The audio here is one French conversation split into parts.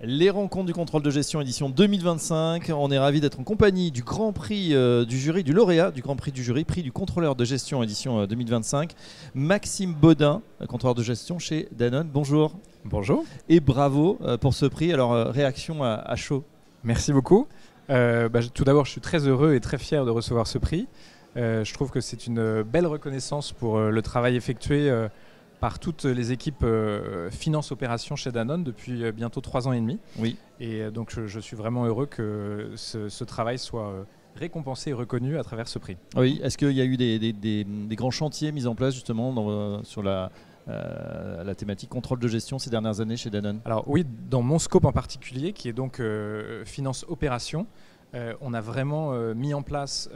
Les rencontres du contrôle de gestion édition 2025. On est ravis d'être en compagnie du Grand Prix du jury, du lauréat du Grand Prix du jury, prix du contrôleur de gestion édition 2025, Maxime Baudin, contrôleur de gestion chez Danone. Bonjour. Bonjour. Et bravo pour ce prix. Alors, réaction à chaud. Merci beaucoup. Tout d'abord, je suis très heureux et très fier de recevoir ce prix. Je trouve que c'est une belle reconnaissance pour le travail effectué par toutes les équipes finance opération chez Danone depuis bientôt 3 ans et demi. Oui. Et donc je suis vraiment heureux que ce travail soit récompensé et reconnu à travers ce prix. Oui. Est-ce qu'il y a eu des grands chantiers mis en place justement sur la thématique contrôle de gestion ces dernières années chez Danone? Alors oui, dans mon scope en particulier, qui est donc finance opération, on a vraiment mis en place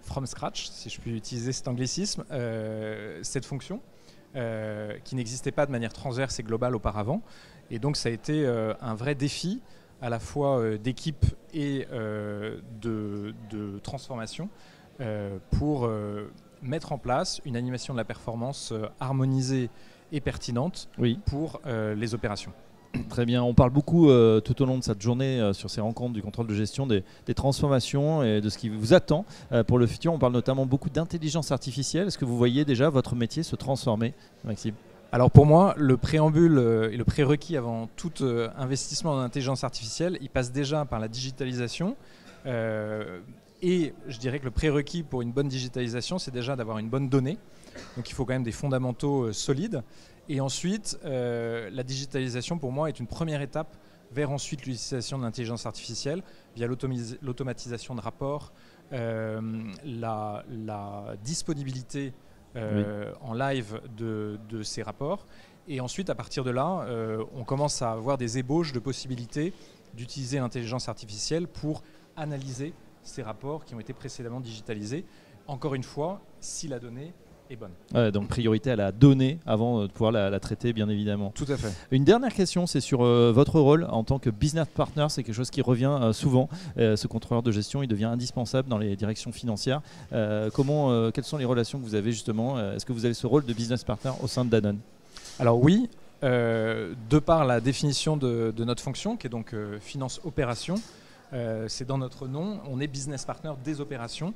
from scratch, si je puis utiliser cet anglicisme, cette fonction. Qui n'existait pas de manière transverse et globale auparavant. Et donc ça a été un vrai défi à la fois d'équipe et de transformation pour mettre en place une animation de la performance harmonisée et pertinente pour les opérations. Très bien, on parle beaucoup tout au long de cette journée sur ces rencontres du contrôle de gestion des transformations et de ce qui vous attend pour le futur. On parle notamment beaucoup d'intelligence artificielle. Est-ce que vous voyez déjà votre métier se transformer, Maxime? Alors pour moi, le préambule et le prérequis avant tout investissement en intelligence artificielle, il passe déjà par la digitalisation. Et je dirais que le prérequis pour une bonne digitalisation, c'est déjà d'avoir une bonne donnée. Donc il faut quand même des fondamentaux solides. Et ensuite, la digitalisation, pour moi, est une première étape vers ensuite l'utilisation de l'intelligence artificielle via l'automatisation de rapports, la disponibilité en live de ces rapports. Et ensuite, à partir de là, on commence à avoir des ébauches de possibilités d'utiliser l'intelligence artificielle pour analyser ces rapports qui ont été précédemment digitalisés. Encore une fois, si la donnée est bonne. Donc priorité à la donnée avant de pouvoir la traiter, bien évidemment. Tout à fait. Une dernière question, c'est sur votre rôle en tant que business partner. C'est quelque chose qui revient souvent. Ce contrôleur de gestion, il devient indispensable dans les directions financières. Quelles sont les relations que vous avez justement? Est-ce que vous avez ce rôle de business partner au sein de Danone? Alors oui, de par la définition de notre fonction, qui est donc finance opération, c'est dans notre nom, on est business partner des opérations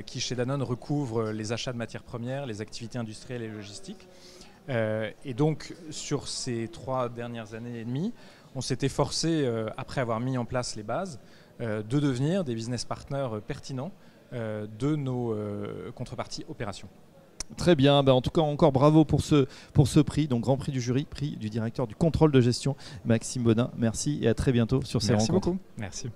qui chez Danone recouvre les achats de matières premières, les activités industrielles et logistiques. Et donc sur ces 3 dernières années et demie, on s'est efforcé, après avoir mis en place les bases, de devenir des business partners pertinents de nos contreparties opérations. Très bien, en tout cas encore bravo pour ce prix, donc Grand Prix du jury, prix du directeur du contrôle de gestion Maxime Baudin. Merci et à très bientôt sur ces rencontres. Merci beaucoup. Merci.